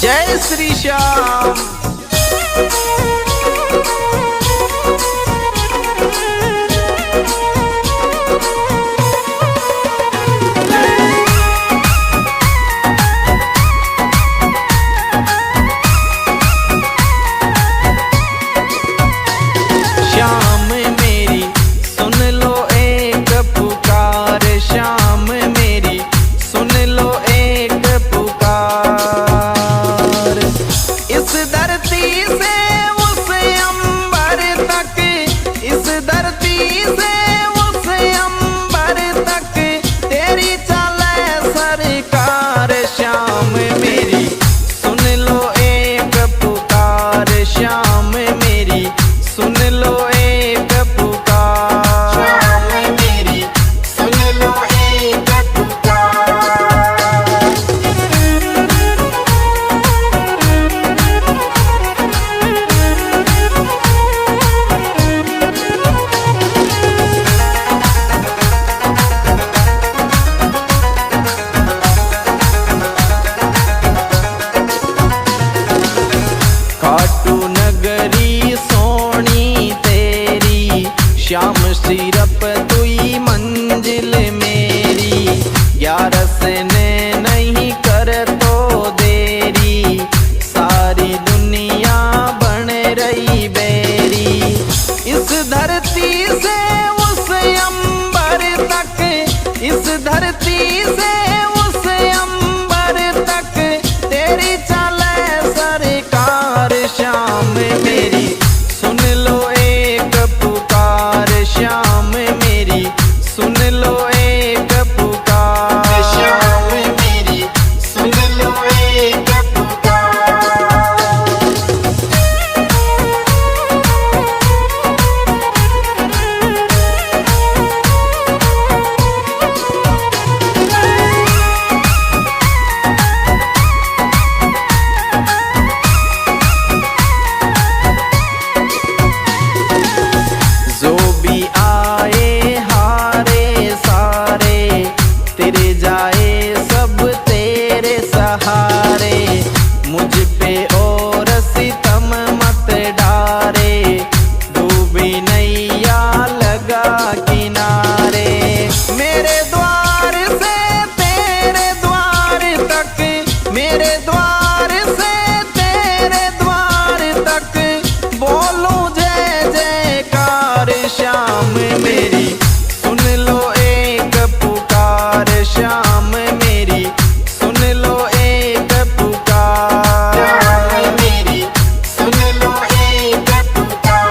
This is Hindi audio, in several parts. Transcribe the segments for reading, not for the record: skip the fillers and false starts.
जय श्री श्याम। श्याम मेरी सुन लो एक पुकार, श्याम मेरी सुन लो एक पुकार। इस धरती से उस अंबर तक, इस धरती से उस अंबर तक तेरी चले सरकार। श्याम मेरी सुन लो एक पुकार, श्याम मेरी सुन लो एक पुकार। श्याम मेरी सुन लो एक पुकार। खाटू नगरी सोनी तेरी, श्याम सिरप तुई मंजिल मेरी। ग्यारस ने नहीं कर तो देरी, सारी दुनिया बन रही बेरी। इस धरती से उस अंबर तक, इस धरती से उस अंबर तक तेरी चले सरकार। श्याम मेरी सुन लो एक पुकार, श्याम मेरी सुन लो एक पुकार। श्याम मेरी सुन लो एक पुकार। जो भी आए हारे सारे, तेरे जाए सब तेरे सहारे। मुझ पे और सितम मत डारे, डूबी नैया लगा किनारे। मेरे द्वार से तेरे द्वार तक, मेरे द्वार से तेरे द्वार तक बोलूं जय जयकार। श्याम मेरी सुन लो एक पुकार, श्याम मेरी सुन लो एक पुकार। श्याम मेरी सुन लो एक पुकार।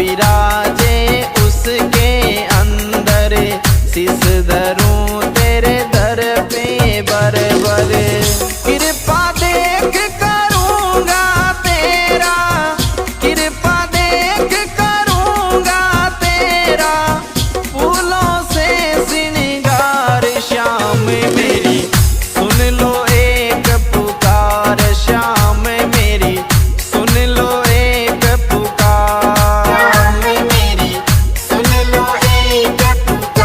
विराजे उसके अंदर, शीस धरूं तेरे दर पे बर बर। कृपा देख करूँगा तेरा, कृपा देख करूँगा तेरा, फूलों से श्रृंगार श्याम मेरी सुन लो एक पुकार, श्याम मेरी सुन लो एक पुकार। श्याम मेरी सुन लो एक पुकार।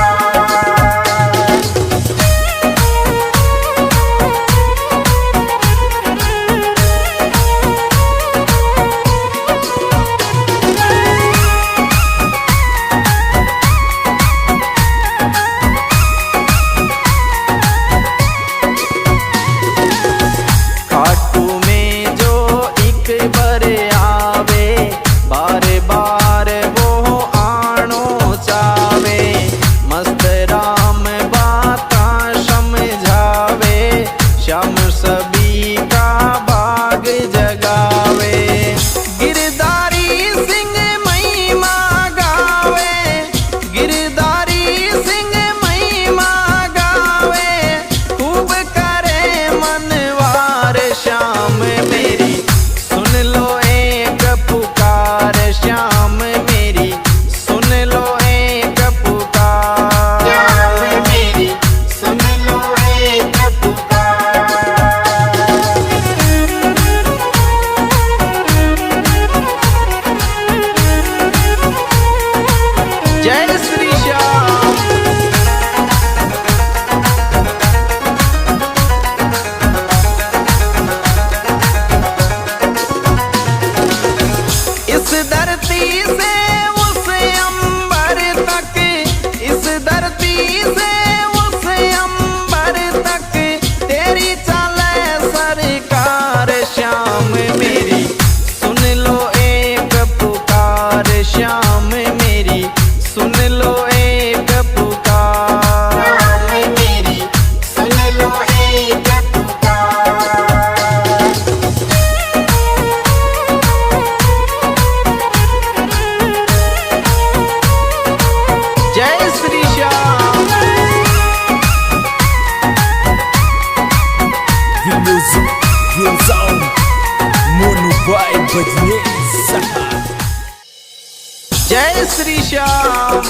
खाटू में जो एक बार आवे, बार बार वो आनो चावे, मस्त राम बाता समझावे, श्याम सभी का बाग जगावे। गिरधारी सिंह महिमा गावे, गिरधारी सिंह महिमा गावे, खूब करे मनवार श्याम मेरी सुन लो एक पुकार, श्याम मेरी सुन लो एक पुकार। श्याम मेरी सुन लो एक पुकार। जय श्री श्याम। इस धरती से उस अंबर तक, इस धरती से उस अंबर तक, तेरी चले सरकार श्याम मेरी सुन लो एक पुकार, श्याम मेरी सुन लो एक पुकार। श्याम मेरी सुन लो एक पुकार। जय Shri Shyam. The music goes on. Mono by Badnesa. जय श्री श्याम।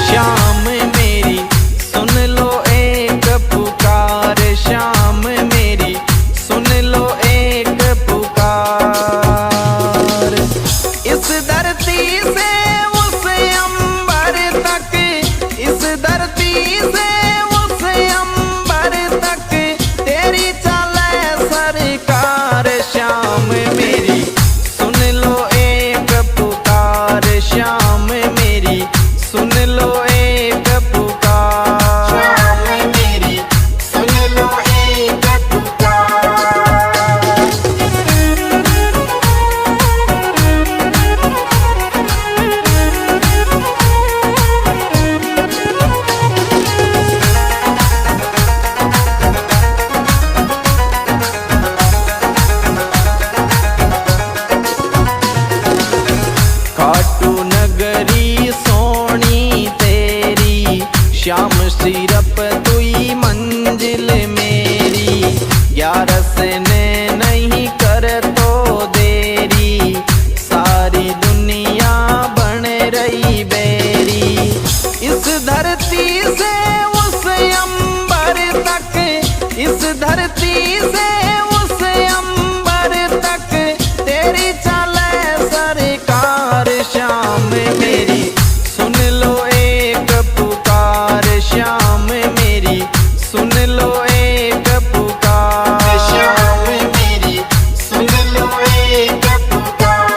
श्याम मेरी सुन लो एक पुकार, श्याम मेरी सुन लो एक पुकार। इस धरती से उस अंबर तक, इस धरती से उस अंबर तक, तेरी चले सरकार श्याम मेरी सुन लो एक पुकार, श्याम मेरी सुन लो एक पुकार। श्याम मेरी सुन लो एक पुकार। खाटू नगरी सोनी तेरी, श्याम सिरप तुई मंजिल मेरी, 11 ने नहीं कर तो देरी, सारी दुनिया बन रही बेरी। इस धरती से उस अंबर तक, इस धरती से उस अंबर तक, तेरी चले सरकार श्याम मेरी सुन लो एक पुकार, श्याम मेरी सुन लो एक पुकार। श्याम मेरी सुन लो एक पुकार।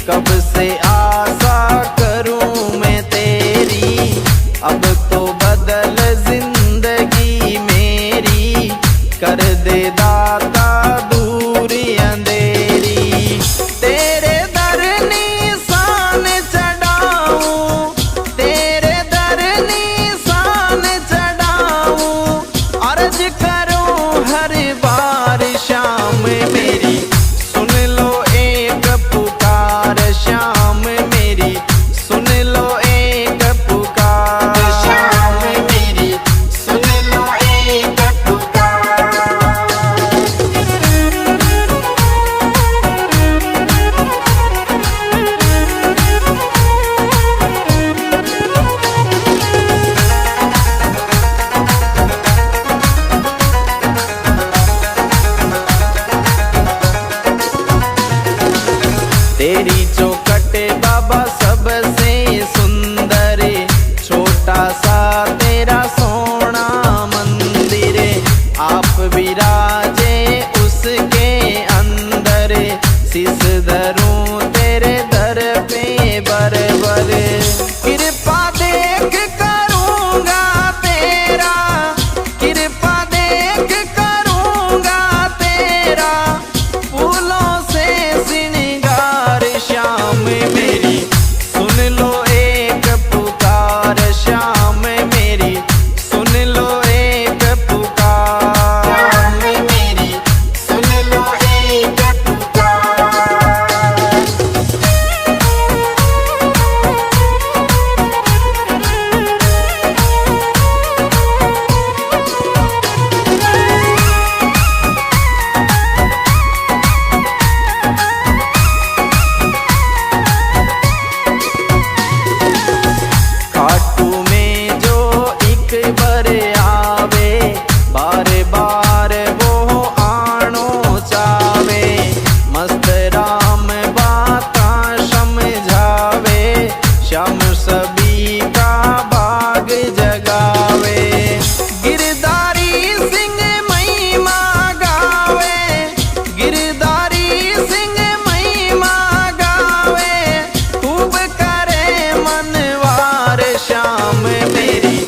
कब से आशा करूं मैं तेरी, अब तो बदल जिंदगी मेरी, कर दे दाता दूरी अंधेरी। तेरे दर निशान चढ़ाऊं, तेरे दर निशान चढ़ाऊं, अर्ज करूं हर बार शाम मेरी, सुन लो एक पुकार शाम मेरी, सुन लो एक पुकार शाम मेरी, सुन लो एक पुकार। तेरी चौखट बाबा सबसे सुंदर, छोटा सा तेरा सोना मंदिर, आप विराजे उसके अंदर, शीस धरूं तेरे दर पे बरबर, कृपा देख करूंगा तेरा, कृपा देख करूंगा तेरा, फूलों से श्रृंगार श्याम मेरी, सुन लो एक पुकार श्याम मेरी, सुन लो एक पुकार। शाम मेरी, सुन लो एक पुकार। खाटू में जो एक बार आवे, बार बार वो आनो चावे, मस्त राम बाता समझावे, श्याम सभी का भाग जगावे, गिरधारी सिंह महिमा गावे, गिरधारी सिंह महिमा गावे, खूब करे मनवार श्याम मेरी,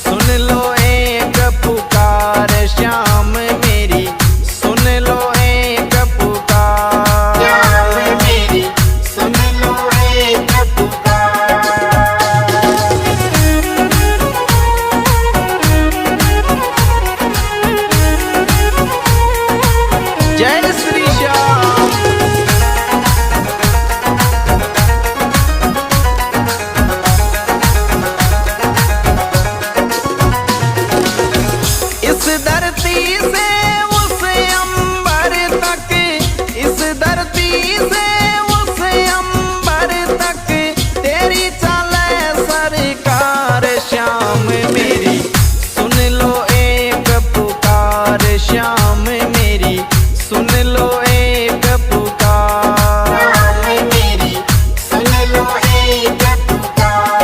सुन लो एक पुकार श्याम मेरी, सुन लो एक पुकार। शाम मेरी, सुन लो एक पुकार। जय श्री श्याम। इस धरती से उस अंबर तक, इस धरती से उस अंबर तक, तेरी चले सरकार श्याम मेरी, सुन लो एक पुकार श्याम मेरी, सुन लो एक पुकार। शाम मेरी, सुन लो एक पुकार।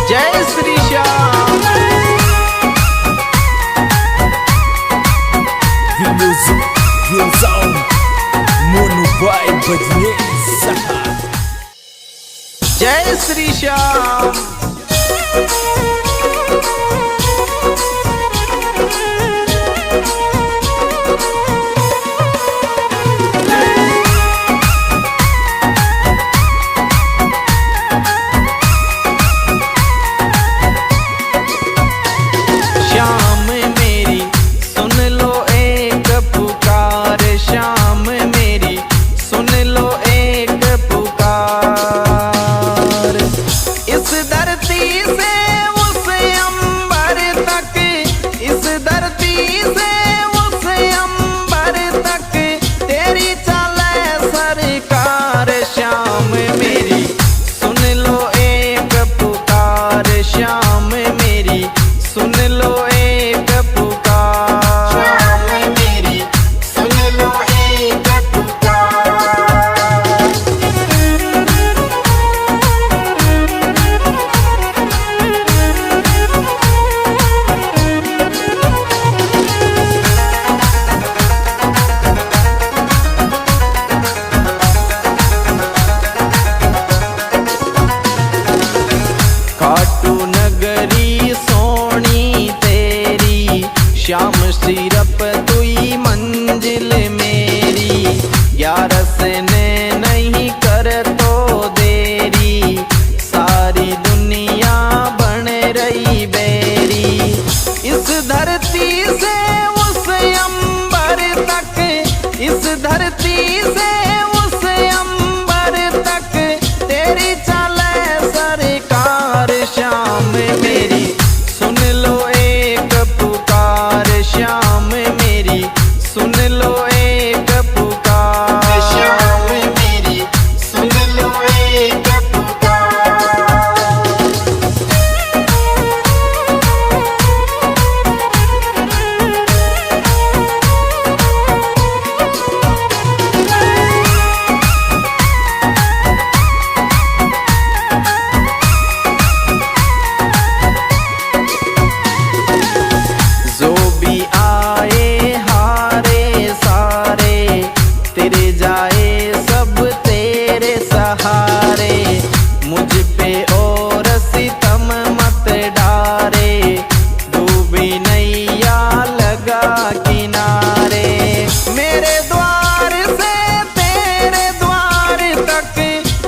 जय Shri Shyam. The music goes on. Mono by Badnesa. जय श्री श्याम। श्याम मेरी, सुन लो एक पुकार श्याम मेरी, सुन लो एक पुकार। इस दर बेरी बेरी। इस धरती से उस अंबर तक, इस धरती से उस अंबर तक तेरी चले सरकार। श्याम मेरी सुन लो एक पुकार, श्याम मेरी सुन लो एक पुकार। श्याम मेरी सुन लो एक पुकार। जो भी आए हारे सारे, तेरे जाए सब तेरे सहारे। मुझ पे और सितम मत डारे, डूबी नैया लगा किनारे। मेरे द्वार से तेरे द्वार तक,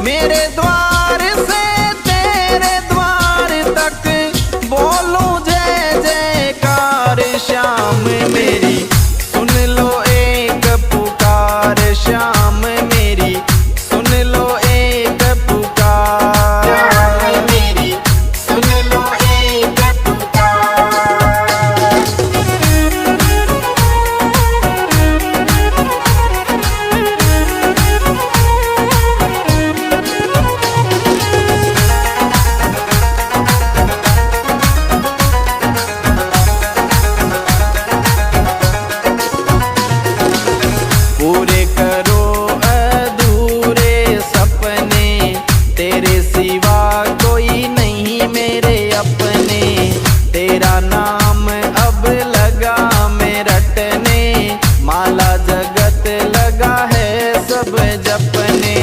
मेरे द्वार से तेरे द्वार तक बोलूं जय जयकार। श्याम मेरी सुन लो एक पुकार, श्याम मेरी सुन लो एक पुकार। श्याम मेरी सुन लो एक पुकार। पूरे करो अधूरे सपने, तेरे सिवा कोई नहीं मेरे अपने। तेरा नाम अब लगा मैं रटने, माला जगत लगा है सब जपने।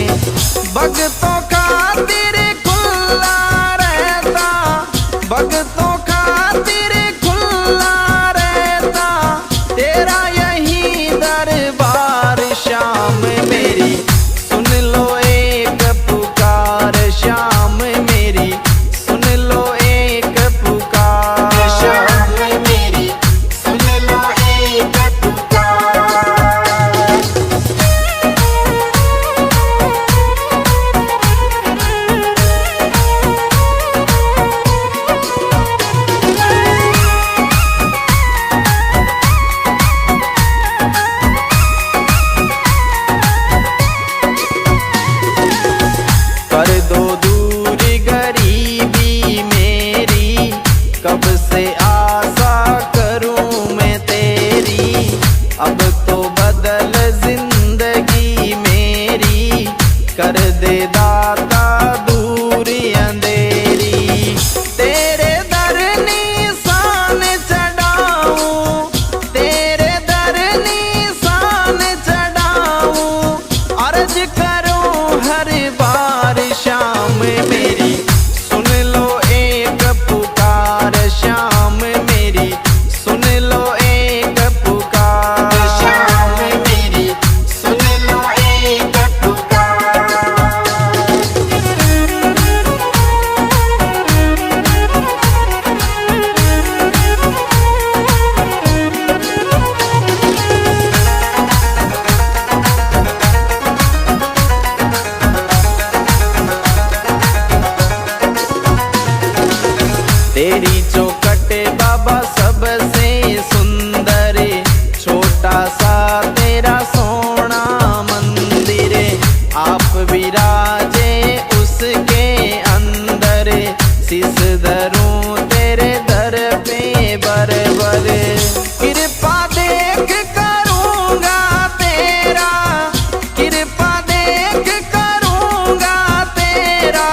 भक्तों खातिर खुला रहता, भक्तों खातिर खुला रहता तेरा यही दरबार। श्याम मेरी सुन लो एक पुकार, श्याम मेरी सुन लो एक पुकार। श्याम मेरी सुन लो एक पुकार। कर दो दूर गरीबी मेरी, कब से आशा करूं मैं तेरी। अब तो बदल जिंदगी मेरी, कर दे दाता दूर अंधेरी। तेरे दर निशान चढ़ाऊं, तेरे दर निशान चढ़ाऊं, अर्ज करूं हर बार। श्याम मेरी सुन लो एक पुकार, श्याम मेरी सुन लो एक पुकार। श्याम मेरी सुन लो एक पुकार। तेरी चौखट बाबा सबसे सुंदर, छोटा सा तेरा सोना मंदिर। आप विराजे उसके अंदर, शीस धरूं तेरे दर पे बरबर। कृपा देख करूंगा तेरा, कृपा देख करूंगा तेरा,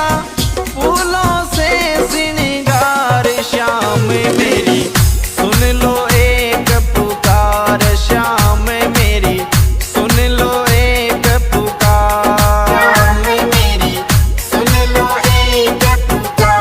फूलों से श्रृंगार। श्याम मेरी सुन लो एक पुकार, श्याम मेरी सुन लो एक पुकार। श्याम मेरी सुन लो एक पुकार।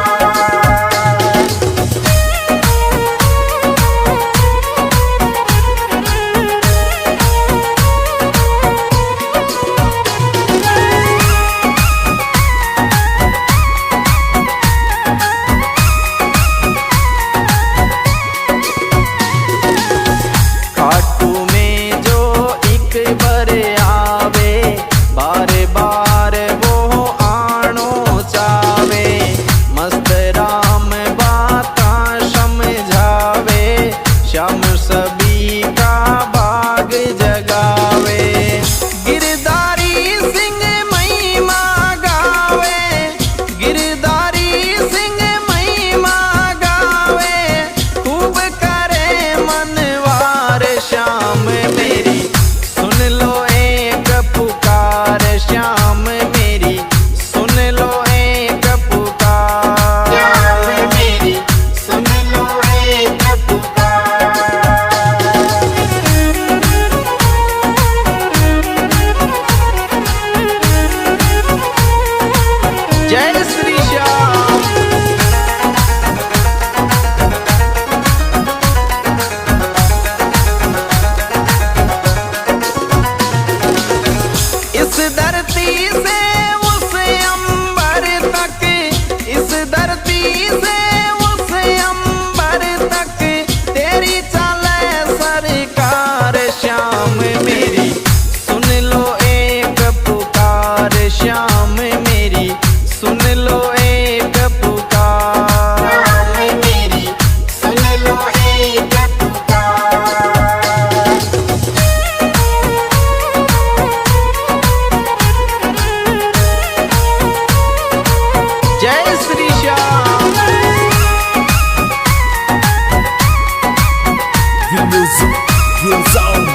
music, heels on,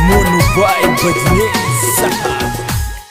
Mono Vibe Badnesa.